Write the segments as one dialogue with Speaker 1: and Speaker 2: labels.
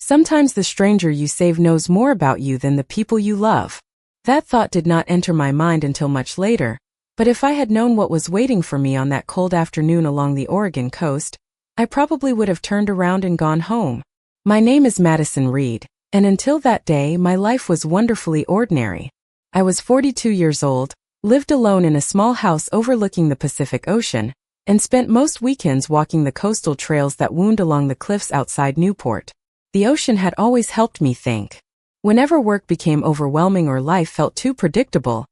Speaker 1: Sometimes the stranger you save knows more about you than the people you love. That thought did not enter my mind until much later, but if I had known what was waiting for me on that cold afternoon along the Oregon coast, I probably would have turned around and gone home. My name is Madison Reed, and until that day my life was wonderfully ordinary. I was 42 years old, lived alone in a small house overlooking the Pacific Ocean, and spent most weekends walking the coastal trails that wound along the cliffs outside Newport. The ocean had always helped me think. Whenever work became overwhelming or life felt too predictable,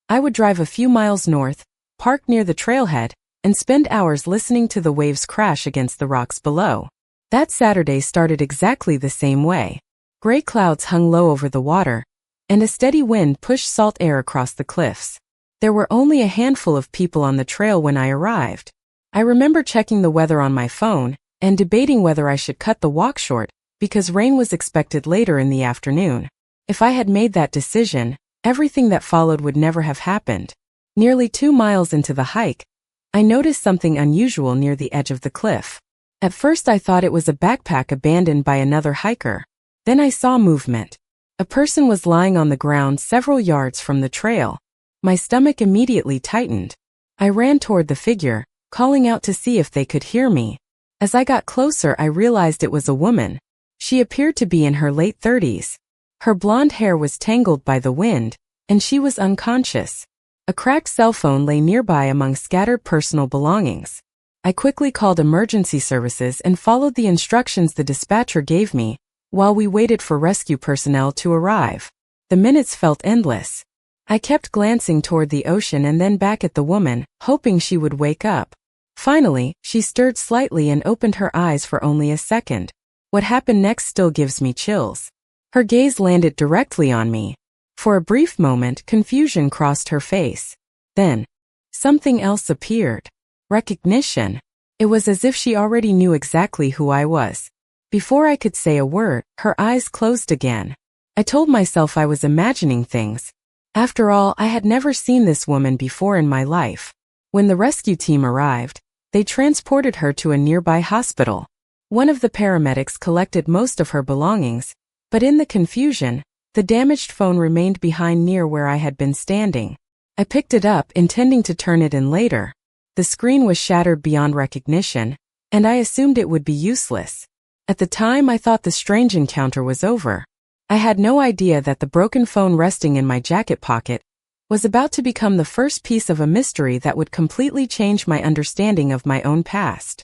Speaker 1: I would drive a few miles north, park near the trailhead, and spend hours listening to the waves crash against the rocks below. That Saturday started exactly the same way. Gray clouds hung low over the water, and a steady wind pushed salt air across the cliffs. There were only a handful of people on the trail when I arrived. I remember checking the weather on my phone and debating whether I should cut the walk short, because rain was expected later in the afternoon. If I had made that decision, everything that followed would never have happened. Nearly 2 miles into the hike, I noticed something unusual near the edge of the cliff. At first I thought it was a backpack abandoned by another hiker. Then I saw movement. A person was lying on the ground several yards from the trail. My stomach immediately tightened. I ran toward the figure, calling out to see if they could hear me. As I got closer, I realized it was a woman. She appeared to be in her late 30s. Her blonde hair was tangled by the wind, and she was unconscious. A cracked cell phone lay nearby among scattered personal belongings. I quickly called emergency services and followed the instructions the dispatcher gave me, while we waited for rescue personnel to arrive. The minutes felt endless. I kept glancing toward the ocean and then back at the woman, hoping she would wake up. Finally, she stirred slightly and opened her eyes for only a second. What happened next still gives me chills. Her gaze landed directly on me. For a brief moment, confusion crossed her face. Then, something else appeared. Recognition. It was as if she already knew exactly who I was. Before I could say a word, her eyes closed again. I told myself I was imagining things. After all, I had never seen this woman before in my life. When the rescue team arrived, they transported her to a nearby hospital. One of the paramedics collected most of her belongings, but in the confusion, the damaged phone remained behind near where I had been standing. I picked it up, intending to turn it in later. The screen was shattered beyond recognition, and I assumed it would be useless. At the time, I thought the strange encounter was over. I had no idea that the broken phone resting in my jacket pocket was about to become the first piece of a mystery that would completely change my understanding of my own past.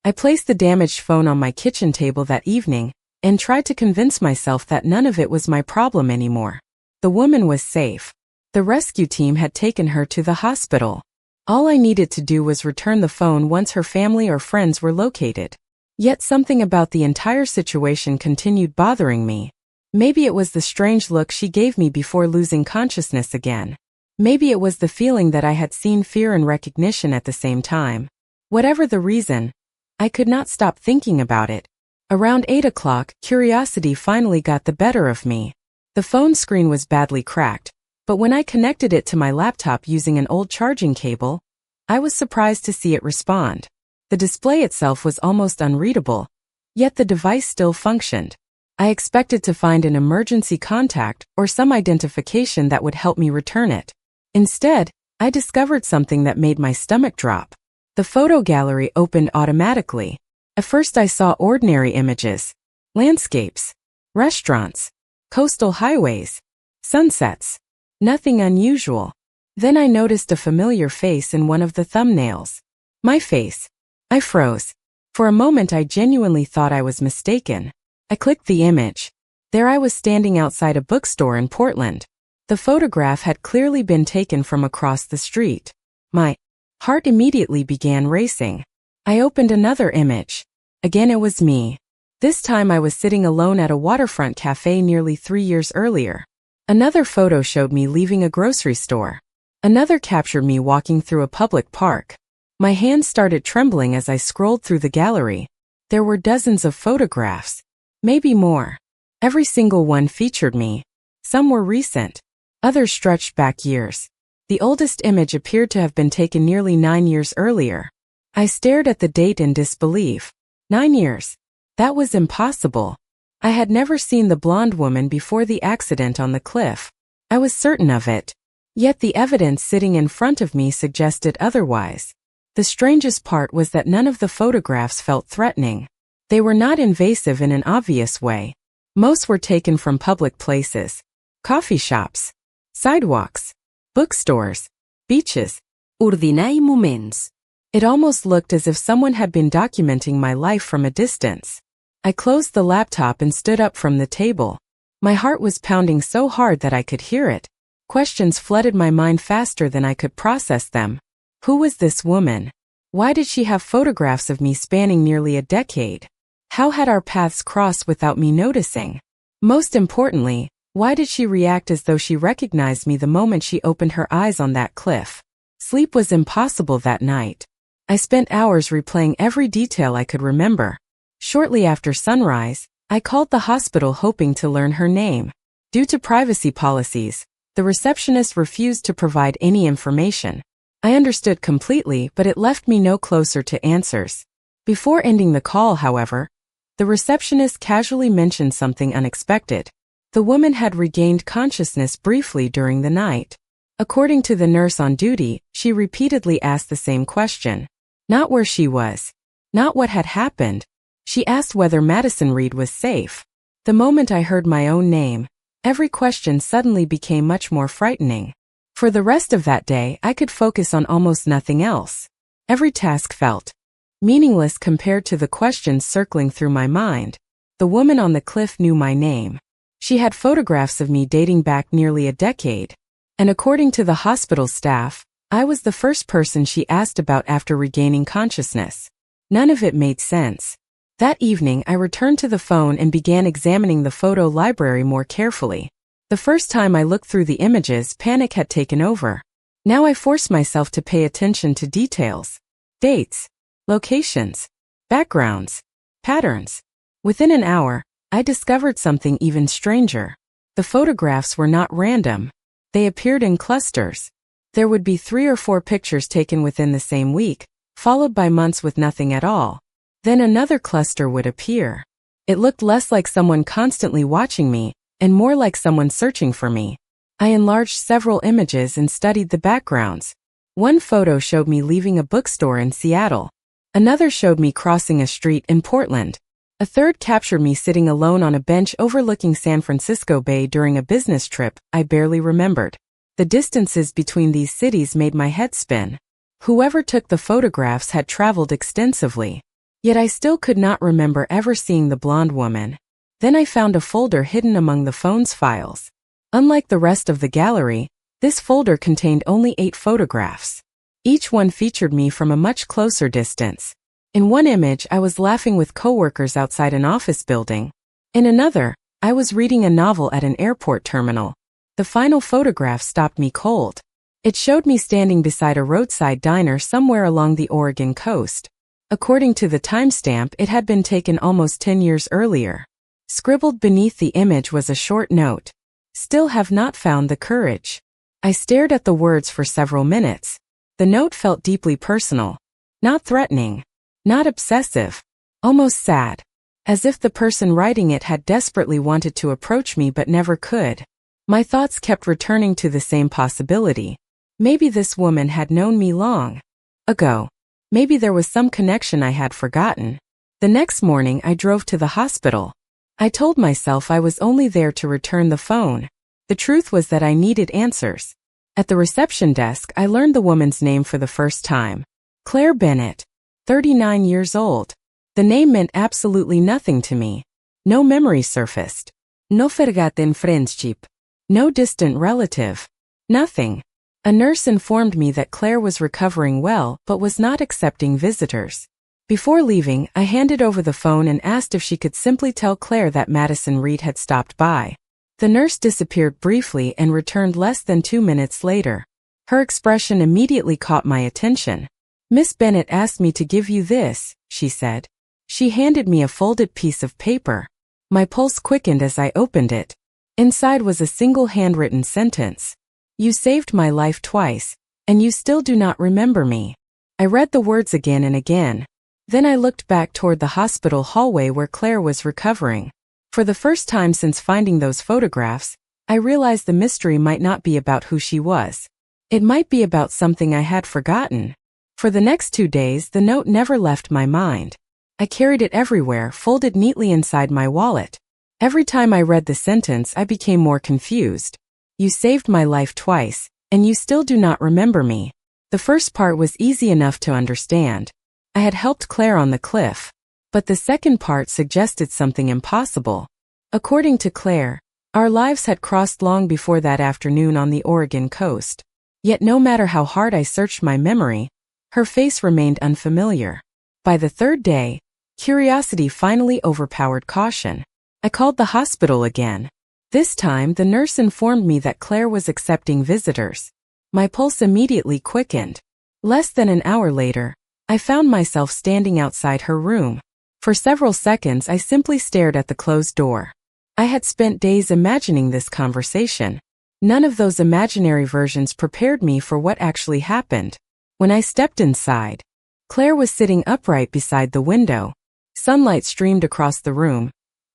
Speaker 1: I placed the damaged phone on my kitchen table that evening and tried to convince myself that none of it was my problem anymore. The woman was safe. The rescue team had taken her to the hospital. All I needed to do was return the phone once her family or friends were located. Yet something about the entire situation continued bothering me. Maybe it was the strange look she gave me before losing consciousness again. Maybe it was the feeling that I had seen fear and recognition at the same time. Whatever the reason, I could not stop thinking about it. Around 8 o'clock, curiosity finally got the better of me. The phone screen was badly cracked, but when I connected it to my laptop using an old charging cable, I was surprised to see it respond. The display itself was almost unreadable, yet the device still functioned. I expected to find an emergency contact or some identification that would help me return it. Instead, I discovered something that made my stomach drop. The photo gallery opened automatically. At first I saw ordinary images, landscapes, restaurants, coastal highways, sunsets. Nothing unusual. Then I noticed a familiar face in one of the thumbnails. My face. I froze. For a moment I genuinely thought I was mistaken. I clicked the image. There I was standing outside a bookstore in Portland. The photograph had clearly been taken from across the street. My heart immediately began racing. I opened another image. Again it was me. This time I was sitting alone at a waterfront cafe nearly 3 years earlier. Another photo showed me leaving a grocery store. Another captured me walking through a public park. My hands started trembling as I scrolled through the gallery. There were dozens of photographs. Maybe more. Every single one featured me. Some were recent. Others stretched back years. The oldest image appeared to have been taken nearly 9 years earlier. I stared at the date in disbelief. 9 years. That was impossible. I had never seen the blonde woman before the accident on the cliff. I was certain of it. Yet the evidence sitting in front of me suggested otherwise. The strangest part was that none of the photographs felt threatening. They were not invasive in an obvious way. Most were taken from public places. Coffee shops, sidewalks, bookstores, beaches, ordinary moments. It almost looked as if someone had been documenting my life from a distance. I closed the laptop and stood up from the table. My heart was pounding so hard that I could hear it. Questions flooded my mind faster than I could process them. Who was this woman? Why did she have photographs of me spanning nearly a decade? How had our paths crossed without me noticing? Most importantly, why did she react as though she recognized me the moment she opened her eyes on that cliff? Sleep was impossible that night. I spent hours replaying every detail I could remember. Shortly after sunrise, I called the hospital hoping to learn her name. Due to privacy policies, the receptionist refused to provide any information. I understood completely, but it left me no closer to answers. Before ending the call, however, the receptionist casually mentioned something unexpected. The woman had regained consciousness briefly during the night. According to the nurse on duty, she repeatedly asked the same question. Not where she was. Not what had happened. She asked whether Madison Reed was safe. The moment I heard my own name, every question suddenly became much more frightening. For the rest of that day, I could focus on almost nothing else. Every task felt meaningless compared to the questions circling through my mind. The woman on the cliff knew my name. She had photographs of me dating back nearly a decade. And according to the hospital staff, I was the first person she asked about after regaining consciousness. None of it made sense. That evening, I returned to the phone and began examining the photo library more carefully. The first time I looked through the images, panic had taken over. Now I forced myself to pay attention to details. Dates, locations, backgrounds, patterns. Within an hour, I discovered something even stranger. The photographs were not random. They appeared in clusters. There would be 3 or 4 pictures taken within the same week, followed by months with nothing at all. Then another cluster would appear. It looked less like someone constantly watching me, and more like someone searching for me. I enlarged several images and studied the backgrounds. One photo showed me leaving a bookstore in Seattle. Another showed me crossing a street in Portland. A third captured me sitting alone on a bench overlooking San Francisco Bay during a business trip I barely remembered. The distances between these cities made my head spin. Whoever took the photographs had traveled extensively. Yet I still could not remember ever seeing the blonde woman. Then I found a folder hidden among the phone's files. Unlike the rest of the gallery, this folder contained only 8 photographs. Each one featured me from a much closer distance. In one image, I was laughing with coworkers outside an office building. In another, I was reading a novel at an airport terminal. The final photograph stopped me cold. It showed me standing beside a roadside diner somewhere along the Oregon coast. According to the timestamp, it had been taken almost 10 years earlier. Scribbled beneath the image was a short note. Still have not found the courage. I stared at the words for several minutes. The note felt deeply personal. Not threatening. Not obsessive. Almost sad. As if the person writing it had desperately wanted to approach me but never could. My thoughts kept returning to the same possibility. Maybe this woman had known me long ago. Maybe there was some connection I had forgotten. The next morning I drove to the hospital. I told myself I was only there to return the phone. The truth was that I needed answers. At the reception desk, I learned the woman's name for the first time. Claire Bennett, 39 years old. The name meant absolutely nothing to me. No memory surfaced. No forgotten friendship. No distant relative. Nothing. A nurse informed me that Claire was recovering well but was not accepting visitors. Before leaving, I handed over the phone and asked if she could simply tell Claire that Madison Reed had stopped by. The nurse disappeared briefly and returned less than 2 minutes later. Her expression immediately caught my attention. "Miss Bennett asked me to give you this," she said. She handed me a folded piece of paper. My pulse quickened as I opened it. Inside was a single handwritten sentence. "You saved my life twice, and you still do not remember me." I read the words again and again. Then I looked back toward the hospital hallway where Claire was recovering. For the first time since finding those photographs, I realized the mystery might not be about who she was. It might be about something I had forgotten. For the next 2 days, the note never left my mind. I carried it everywhere, folded neatly inside my wallet. Every time I read the sentence, I became more confused. You saved my life twice, and you still do not remember me. The first part was easy enough to understand. I had helped Claire on the cliff. But the second part suggested something impossible. According to Claire, our lives had crossed long before that afternoon on the Oregon coast. Yet no matter how hard I searched my memory, her face remained unfamiliar. By the third day, curiosity finally overpowered caution. I called the hospital again. This time, the nurse informed me that Claire was accepting visitors. My pulse immediately quickened. Less than an hour later, I found myself standing outside her room. For several seconds, I simply stared at the closed door. I had spent days imagining this conversation. None of those imaginary versions prepared me for what actually happened. When I stepped inside, Claire was sitting upright beside the window. Sunlight streamed across the room,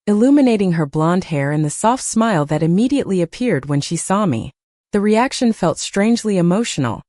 Speaker 1: illuminating her blonde hair and the soft smile that immediately appeared when she saw me. The reaction felt strangely emotional,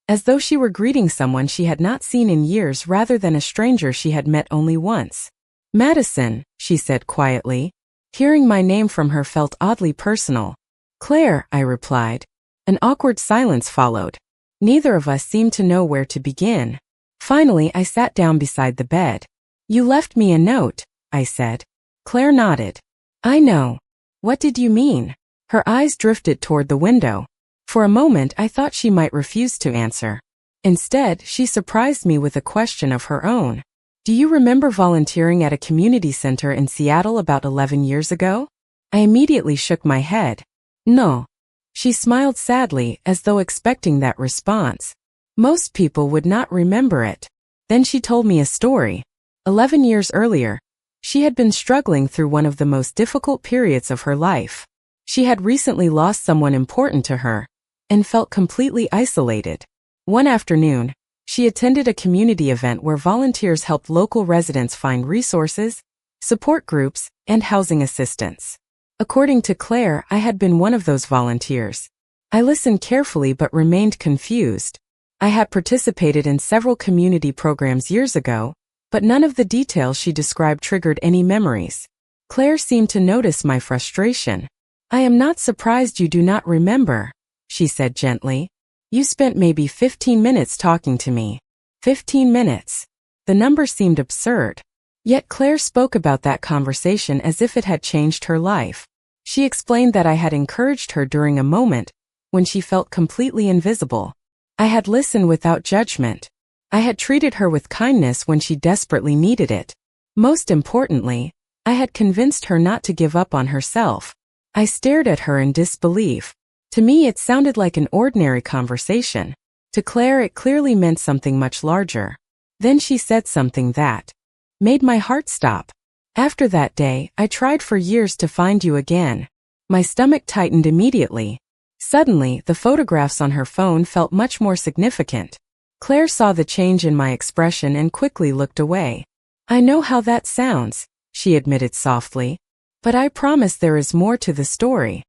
Speaker 1: as though she were greeting someone she had not seen in years rather than a stranger she had met only once. "Madison," she said quietly. Hearing my name from her felt oddly personal. "Claire," I replied. An awkward silence followed. Neither of us seemed to know where to begin. Finally, I sat down beside the bed. "You left me a note," I said. Claire nodded. "I know. What did you mean?" Her eyes drifted toward the window. For a moment, I thought she might refuse to answer. Instead, she surprised me with a question of her own. "Do you remember volunteering at a community center in Seattle about 11 years ago?" I immediately shook my head. "No." She smiled sadly, as though expecting that response. Most people would not remember it. Then she told me a story. 11 years earlier, she had been struggling through one of the most difficult periods of her life. She had recently lost someone important to her, and felt completely isolated. One afternoon, she attended a community event where volunteers helped local residents find resources, support groups, and housing assistance. According to Claire, I had been one of those volunteers. I listened carefully but remained confused. I had participated in several community programs years ago, but none of the details she described triggered any memories. Claire seemed to notice my frustration. "I am not surprised you do not remember," she said gently. "You spent maybe 15 minutes talking to me." 15 minutes. The number seemed absurd. Yet Claire spoke about that conversation as if it had changed her life. She explained that I had encouraged her during a moment when she felt completely invisible. I had listened without judgment. I had treated her with kindness when she desperately needed it. Most importantly, I had convinced her not to give up on herself. I stared at her in disbelief. To me, it sounded like an ordinary conversation. To Claire, it clearly meant something much larger. Then she said something that made my heart stop. "After that day, I tried for years to find you again." My stomach tightened immediately. Suddenly, the photographs on her phone felt much more significant. Claire saw the change in my expression and quickly looked away. "I know how that sounds," she admitted softly. "But I promise there is more to the story."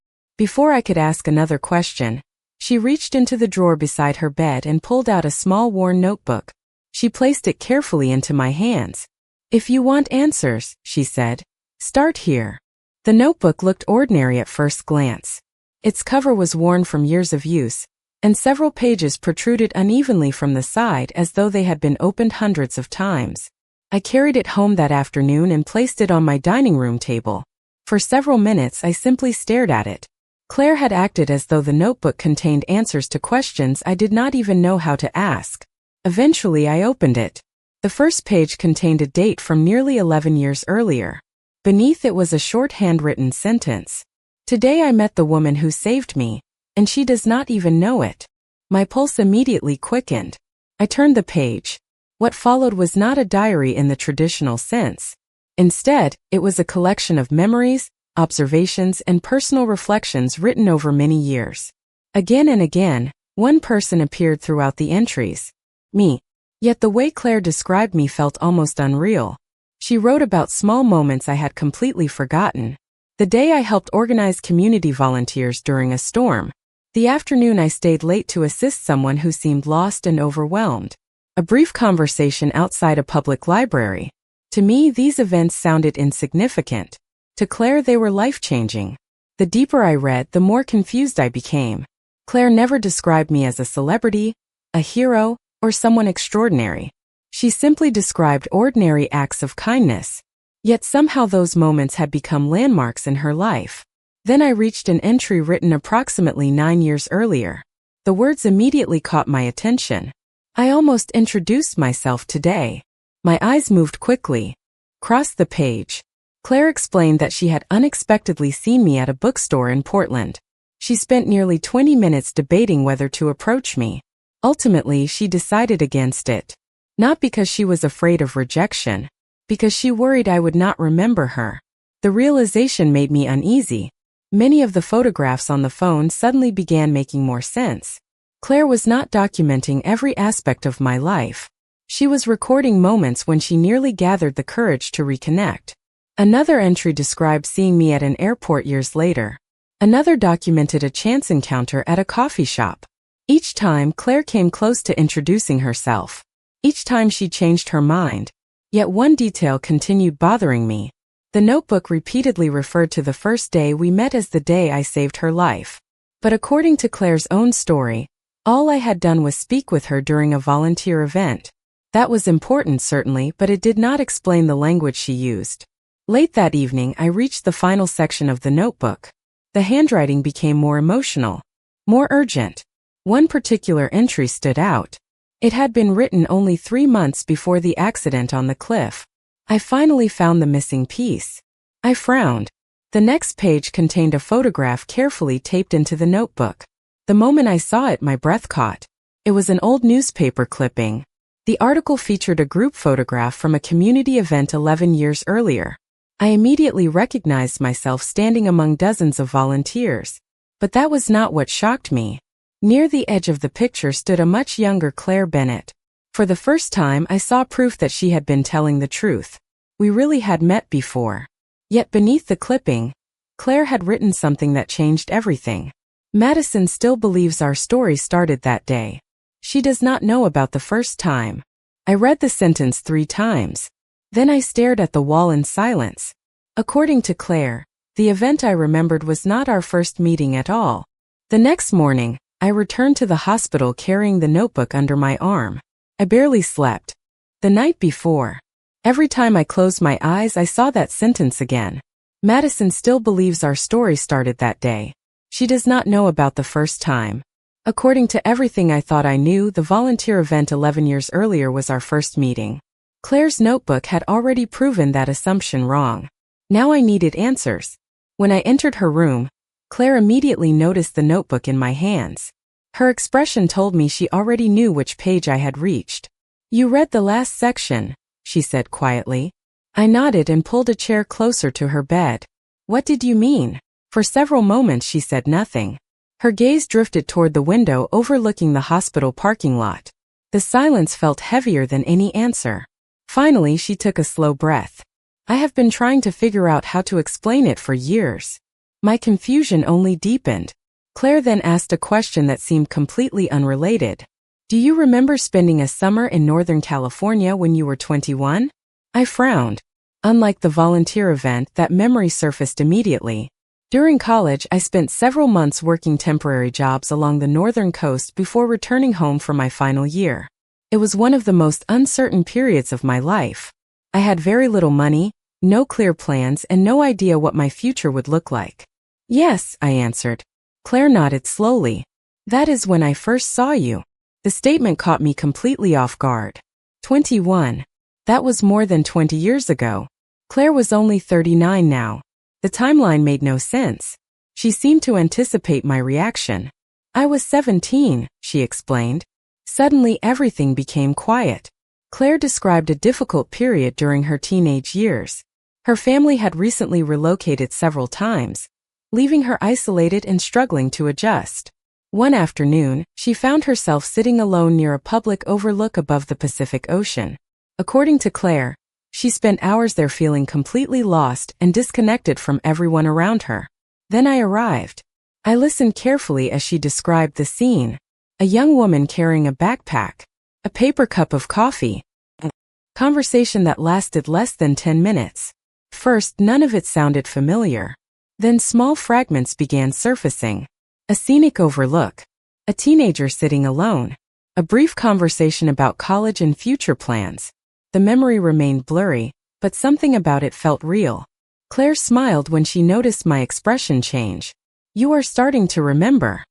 Speaker 1: Before I could ask another question, she reached into the drawer beside her bed and pulled out a small worn notebook. She placed it carefully into my hands. "If you want answers," she said, "start here." The notebook looked ordinary at first glance. Its cover was worn from years of use, and several pages protruded unevenly from the side as though they had been opened hundreds of times. I carried it home that afternoon and placed it on my dining room table. For several minutes, I simply stared at it. Claire had acted as though the notebook contained answers to questions I did not even know how to ask. Eventually, I opened it. The first page contained a date from nearly 11 years earlier. Beneath it was a short handwritten sentence. "Today I met the woman who saved me, and she does not even know it." My pulse immediately quickened. I turned the page. What followed was not a diary in the traditional sense. Instead, it was a collection of memories, observations, and personal reflections written over many years. Again and again, one person appeared throughout the entries. Me. Yet the way Claire described me felt almost unreal. She wrote about small moments I had completely forgotten. The day I helped organize community volunteers during a storm. The afternoon I stayed late to assist someone who seemed lost and overwhelmed. A brief conversation outside a public library. To me, these events sounded insignificant. To Claire, they were life-changing. The deeper I read, the more confused I became. Claire never described me as a celebrity, a hero, or someone extraordinary. She simply described ordinary acts of kindness. Yet somehow those moments had become landmarks in her life. Then I reached an entry written approximately 9 years earlier. The words immediately caught my attention. I almost introduced myself today. My eyes moved quickly. Crossed the page. Claire explained that she had unexpectedly seen me at a bookstore in Portland. She spent nearly 20 minutes debating whether to approach me. Ultimately, she decided against it. Not because she was afraid of rejection, because she worried I would not remember her. The realization made me uneasy. Many of the photographs on the phone suddenly began making more sense. Claire was not documenting every aspect of my life. She was recording moments when she nearly gathered the courage to reconnect. Another entry described seeing me at an airport years later. Another documented a chance encounter at a coffee shop. Each time, Claire came close to introducing herself. Each time she changed her mind. Yet one detail continued bothering me. The notebook repeatedly referred to the first day we met as the day I saved her life. But according to Claire's own story, all I had done was speak with her during a volunteer event. That was important, certainly, but it did not explain the language she used. Late that evening, I reached the final section of the notebook. The handwriting became more emotional, more urgent. One particular entry stood out. It had been written only 3 months before the accident on the cliff. I finally found the missing piece. I frowned. The next page contained a photograph carefully taped into the notebook. The moment I saw it, my breath caught. It was an old newspaper clipping. The article featured a group photograph from a community event 11 years earlier. I immediately recognized myself standing among dozens of volunteers. But that was not what shocked me. Near the edge of the picture stood a much younger Claire Bennett. For the first time, I saw proof that she had been telling the truth. We really had met before. Yet beneath the clipping, Claire had written something that changed everything. Madison still believes our story started that day. She does not know about the first time. I read the sentence 3 times. Then I stared at the wall in silence. According to Claire, the event I remembered was not our first meeting at all. The next morning, I returned to the hospital carrying the notebook under my arm. I barely slept. The night before, every time I closed my eyes, I saw that sentence again. Madison still believes our story started that day. She does not know about the first time. According to everything I thought I knew, the volunteer event 11 years earlier was our first meeting. Claire's notebook had already proven that assumption wrong. Now I needed answers. When I entered her room, Claire immediately noticed the notebook in my hands. Her expression told me she already knew which page I had reached. "You read the last section," she said quietly. I nodded and pulled a chair closer to her bed. "What did you mean?" For several moments she said nothing. Her gaze drifted toward the window overlooking the hospital parking lot. The silence felt heavier than any answer. Finally, she took a slow breath. "I have been trying to figure out how to explain it for years." My confusion only deepened. Claire then asked a question that seemed completely unrelated. "Do you remember spending a summer in Northern California when you were 21? I frowned. Unlike the volunteer event, that memory surfaced immediately. During college, I spent several months working temporary jobs along the northern coast before returning home for my final year. It was one of the most uncertain periods of my life. I had very little money, no clear plans, and no idea what my future would look like. "Yes," I answered. Claire nodded slowly. "That is when I first saw you." The statement caught me completely off guard. 21. That was more than 20 years ago. Claire was only 39 now. The timeline made no sense. She seemed to anticipate my reaction. "I was 17, she explained. Suddenly everything became quiet. Claire described a difficult period during her teenage years. Her family had recently relocated several times, leaving her isolated and struggling to adjust. One afternoon, she found herself sitting alone near a public overlook above the Pacific Ocean. According to Claire, She spent hours there feeling completely lost and disconnected from everyone around her. Then I arrived. I listened carefully as she described the scene. A young woman carrying a backpack, a paper cup of coffee. A conversation that lasted less than 10 minutes. First, none of it sounded familiar. Then small fragments began surfacing. A scenic overlook. A teenager sitting alone. A brief conversation about college and future plans. The memory remained blurry, but something about it felt real. Claire smiled when she noticed my expression change. "You are starting to remember."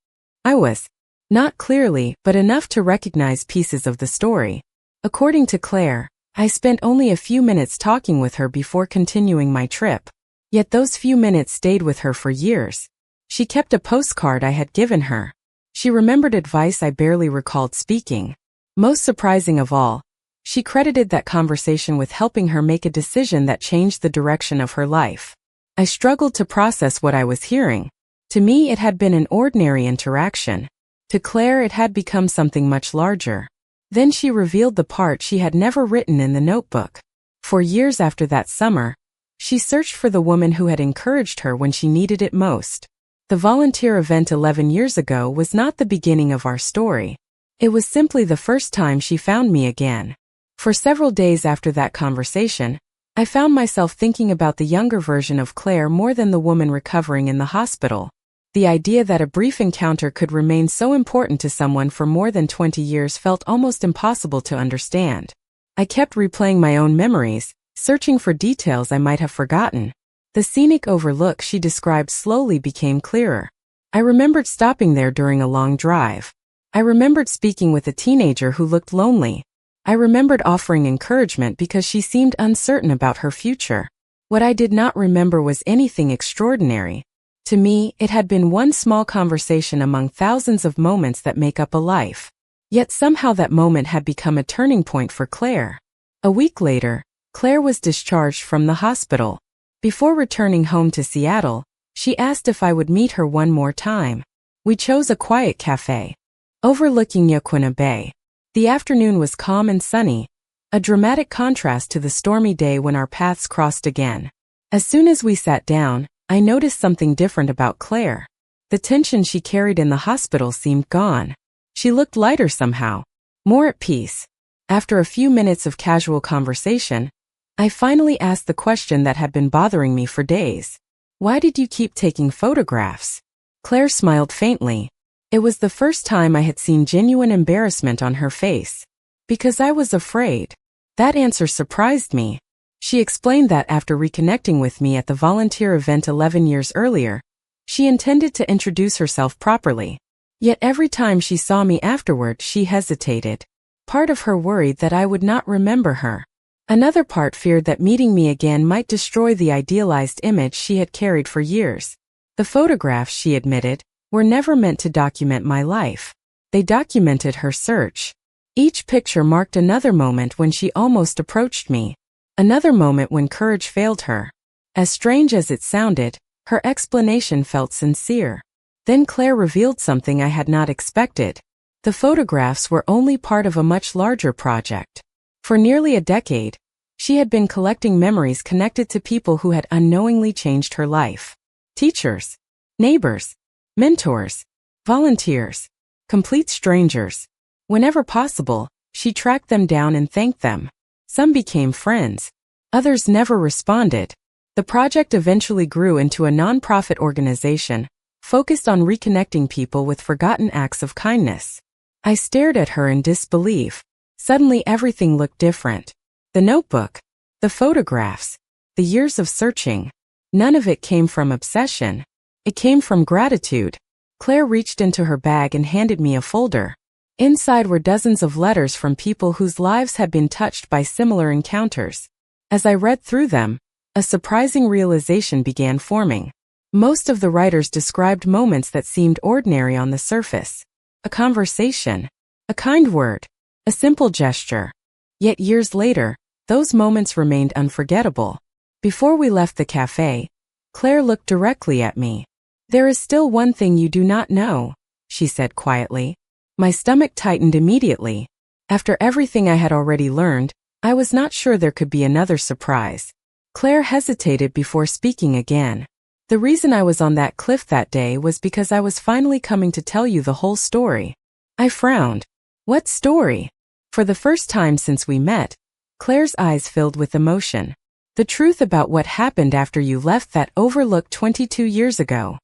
Speaker 1: I was. Not clearly, but enough to recognize pieces of the story. According to Claire, I spent only a few minutes talking with her before continuing my trip. Yet those few minutes stayed with her for years. She kept a postcard I had given her. She remembered advice I barely recalled speaking. Most surprising of all, she credited that conversation with helping her make a decision that changed the direction of her life. I struggled to process what I was hearing. To me, it had been an ordinary interaction. To Claire, it had become something much larger. Then she revealed the part she had never written in the notebook. For years after that summer, she searched for the woman who had encouraged her when she needed it most. The volunteer event 11 years ago was not the beginning of our story. It was simply the first time she found me again. For several days after that conversation, I found myself thinking about the younger version of Claire more than the woman recovering in the hospital. The idea that a brief encounter could remain so important to someone for more than 20 years felt almost impossible to understand. I kept replaying my own memories, searching for details I might have forgotten. The scenic overlook she described slowly became clearer. I remembered stopping there during a long drive. I remembered speaking with a teenager who looked lonely. I remembered offering encouragement because she seemed uncertain about her future. What I did not remember was anything extraordinary. To me, it had been one small conversation among thousands of moments that make up a life. Yet somehow that moment had become a turning point for Claire. A week later, Claire was discharged from the hospital. Before returning home to Seattle, she asked if I would meet her one more time. We chose a quiet cafe, overlooking Yaquina Bay. The afternoon was calm and sunny, a dramatic contrast to the stormy day when our paths crossed again. As soon as we sat down, I noticed something different about Claire. The tension she carried in the hospital seemed gone. She looked lighter somehow, more at peace. After a few minutes of casual conversation, I finally asked the question that had been bothering me for days. "Why did you keep taking photographs?" Claire smiled faintly. It was the first time I had seen genuine embarrassment on her face. "Because I was afraid." That answer surprised me. She explained that after reconnecting with me at the volunteer event 11 years earlier, she intended to introduce herself properly. Yet every time she saw me afterward, she hesitated. Part of her worried that I would not remember her. Another part feared that meeting me again might destroy the idealized image she had carried for years. The photographs, she admitted, were never meant to document my life. They documented her search. Each picture marked another moment when she almost approached me. Another moment when courage failed her. As strange as it sounded, her explanation felt sincere. Then Claire revealed something I had not expected. The photographs were only part of a much larger project. For nearly a decade, she had been collecting memories connected to people who had unknowingly changed her life. Teachers, neighbors, mentors, volunteers, complete strangers. Whenever possible, she tracked them down and thanked them. Some became friends. Others never responded. The project eventually grew into a nonprofit organization, focused on reconnecting people with forgotten acts of kindness. I stared at her in disbelief. Suddenly everything looked different. The notebook, the photographs, the years of searching. None of it came from obsession. It came from gratitude. Claire reached into her bag and handed me a folder. Inside were dozens of letters from people whose lives had been touched by similar encounters. As I read through them, a surprising realization began forming. Most of the writers described moments that seemed ordinary on the surface. A conversation, a kind word, a simple gesture. Yet years later, those moments remained unforgettable. Before we left the cafe, Claire looked directly at me. "There is still one thing you do not know," she said quietly. My stomach tightened immediately. After everything I had already learned, I was not sure there could be another surprise. Claire hesitated before speaking again. The reason I was on that cliff that day was because I was finally coming to tell you the whole story. I frowned. What story? For the first time since we met, Claire's eyes filled with emotion. The truth about what happened after you left that overlook 22 years ago.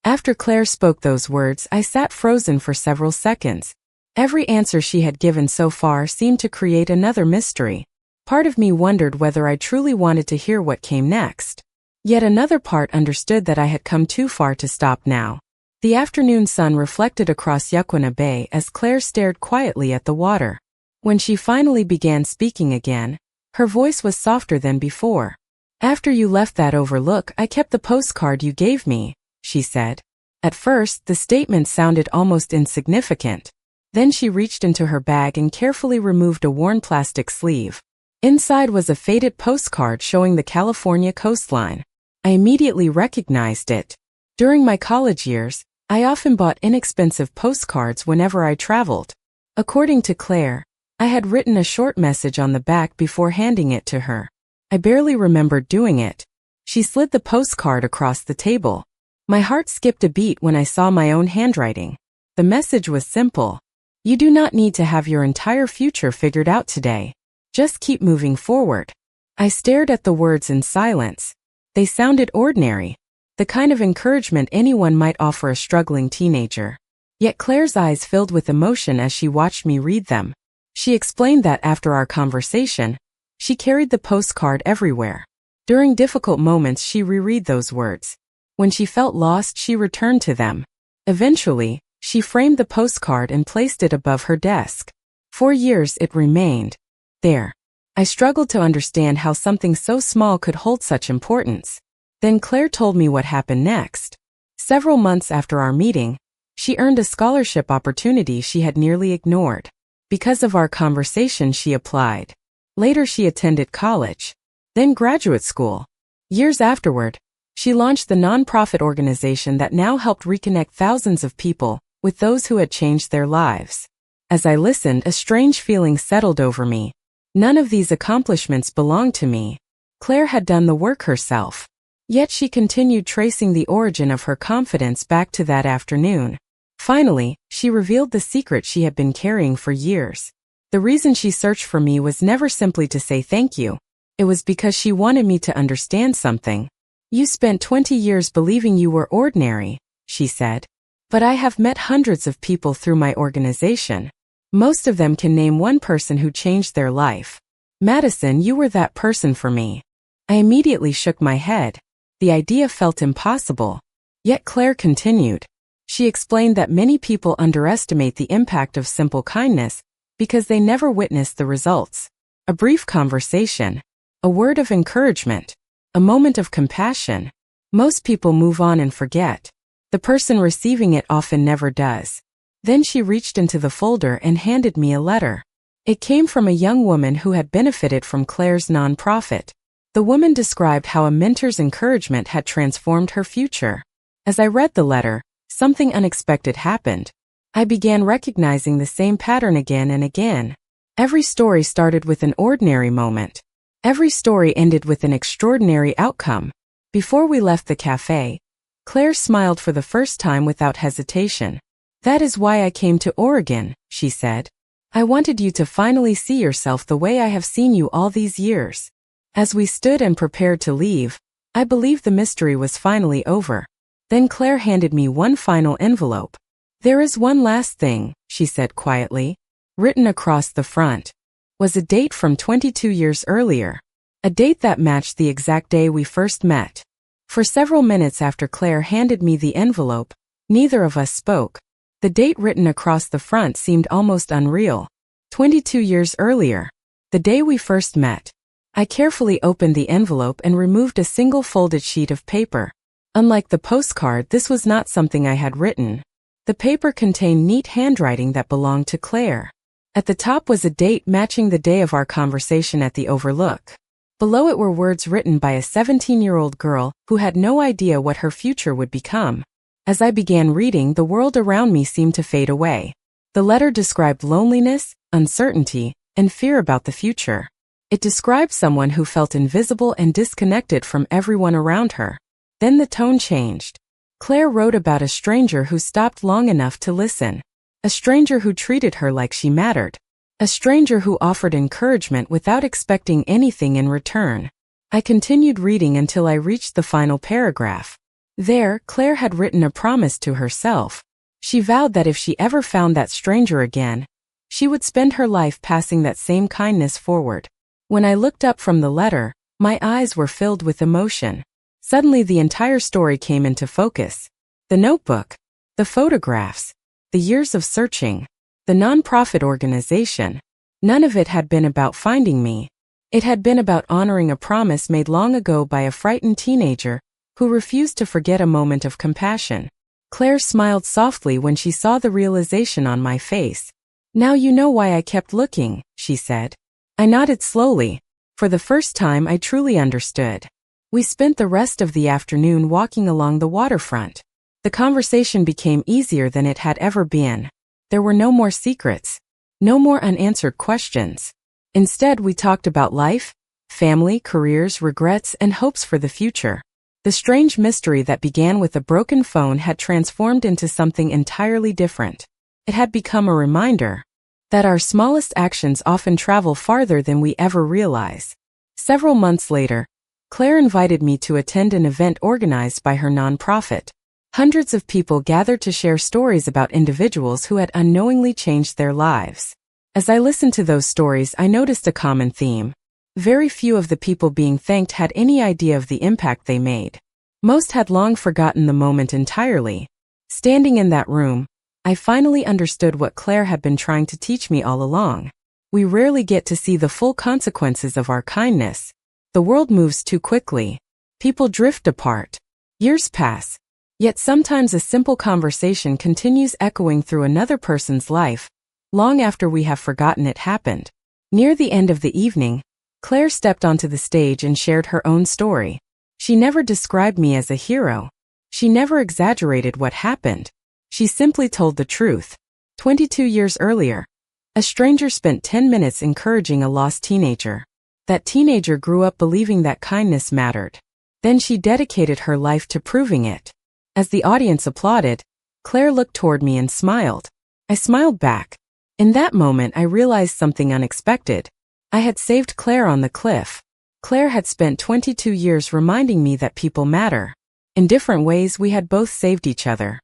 Speaker 1: After Claire spoke those words, I sat frozen for several seconds. Every answer she had given so far seemed to create another mystery. Part of me wondered whether I truly wanted to hear what came next. Yet another part understood that I had come too far to stop now. The afternoon sun reflected across Yaquina Bay as Claire stared quietly at the water. When she finally began speaking again, her voice was softer than before. After you left that overlook, I kept the postcard you gave me, she said. At first, the statement sounded almost insignificant. Then she reached into her bag and carefully removed a worn plastic sleeve. Inside was a faded postcard showing the California coastline. I immediately recognized it. During my college years, I often bought inexpensive postcards whenever I traveled. According to Claire, I had written a short message on the back before handing it to her. I barely remembered doing it. She slid the postcard across the table. My heart skipped a beat when I saw my own handwriting. The message was simple. You do not need to have your entire future figured out today. Just keep moving forward. I stared at the words in silence. They sounded ordinary, the kind of encouragement anyone might offer a struggling teenager. Yet Claire's eyes filled with emotion as she watched me read them. She explained that after our conversation, she carried the postcard everywhere. During difficult moments, she reread those words. When she felt lost, she returned to them. Eventually, she framed the postcard and placed it above her desk. For years, it remained there. I struggled to understand how something so small could hold such importance. Then Claire told me what happened next. Several months after our meeting, she earned a scholarship opportunity she had nearly ignored. Because of our conversation, she applied. Later, she attended college, then graduate school. Years afterward, she launched the nonprofit organization that now helped reconnect thousands of people with those who had changed their lives. As I listened, a strange feeling settled over me. None of these accomplishments belonged to me. Claire had done the work herself. Yet she continued tracing the origin of her confidence back to that afternoon. Finally, she revealed the secret she had been carrying for years. The reason she searched for me was never simply to say thank you. It was because she wanted me to understand something. You spent 20 years believing you were ordinary, she said. But I have met hundreds of people through my organization. Most of them can name one person who changed their life. Madison, you were that person for me. I immediately shook my head. The idea felt impossible. Yet Claire continued. She explained that many people underestimate the impact of simple kindness because they never witness the results. A brief conversation, a word of encouragement, a moment of compassion. Most people move on and forget. The person receiving it often never does. Then she reached into the folder and handed me a letter. It came from a young woman who had benefited from Claire's nonprofit. The woman described how a mentor's encouragement had transformed her future. As I read the letter, something unexpected happened. I began recognizing the same pattern again and again. Every story started with an ordinary moment. Every story ended with an extraordinary outcome. Before we left the cafe, Claire smiled for the first time without hesitation. That is why I came to Oregon, she said. I wanted you to finally see yourself the way I have seen you all these years. As we stood and prepared to leave, I believed the mystery was finally over. Then Claire handed me one final envelope. There is one last thing, she said quietly. Written across the front was a date from 22 years earlier. A date that matched the exact day we first met. For several minutes after Claire handed me the envelope, neither of us spoke. The date written across the front seemed almost unreal. 22 years earlier. The day we first met. I carefully opened the envelope and removed a single folded sheet of paper. Unlike the postcard, this was not something I had written. The paper contained neat handwriting that belonged to Claire. At the top was a date matching the day of our conversation at the overlook. Below it were words written by a 17-year-old girl who had no idea what her future would become. As I began reading, the world around me seemed to fade away. The letter described loneliness, uncertainty, and fear about the future. It described someone who felt invisible and disconnected from everyone around her. Then the tone changed. Claire wrote about a stranger who stopped long enough to listen. A stranger who treated her like she mattered. A stranger who offered encouragement without expecting anything in return. I continued reading until I reached the final paragraph. There, Claire had written a promise to herself. She vowed that if she ever found that stranger again, she would spend her life passing that same kindness forward. When I looked up from the letter, my eyes were filled with emotion. Suddenly the entire story came into focus. The notebook, the photographs, the years of searching, the nonprofit organization. None of it had been about finding me. It had been about honoring a promise made long ago by a frightened teenager who refused to forget a moment of compassion. Claire smiled softly when she saw the realization on my face. "Now you know why I kept looking," she said. I nodded slowly. For the first time I truly understood. We spent the rest of the afternoon walking along the waterfront. The conversation became easier than it had ever been. There were no more secrets. No more unanswered questions. Instead, we talked about life, family, careers, regrets, and hopes for the future. The strange mystery that began with a broken phone had transformed into something entirely different. It had become a reminder that our smallest actions often travel farther than we ever realize. Several months later, Claire invited me to attend an event organized by her nonprofit. Hundreds of people gathered to share stories about individuals who had unknowingly changed their lives. As I listened to those stories, I noticed a common theme. Very few of the people being thanked had any idea of the impact they made. Most had long forgotten the moment entirely. Standing in that room, I finally understood what Claire had been trying to teach me all along. We rarely get to see the full consequences of our kindness. The world moves too quickly. People drift apart. Years pass. Yet sometimes a simple conversation continues echoing through another person's life, long after we have forgotten it happened. Near the end of the evening, Claire stepped onto the stage and shared her own story. She never described me as a hero. She never exaggerated what happened. She simply told the truth. 22 years earlier, a stranger spent 10 minutes encouraging a lost teenager. That teenager grew up believing that kindness mattered. Then she dedicated her life to proving it. As the audience applauded, Claire looked toward me and smiled. I smiled back. In that moment I realized something unexpected. I had saved Claire on the cliff. Claire had spent 22 years reminding me that people matter. In different ways we had both saved each other.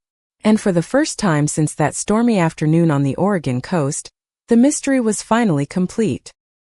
Speaker 1: And for the first time since that stormy afternoon on the Oregon coast, the mystery was finally complete.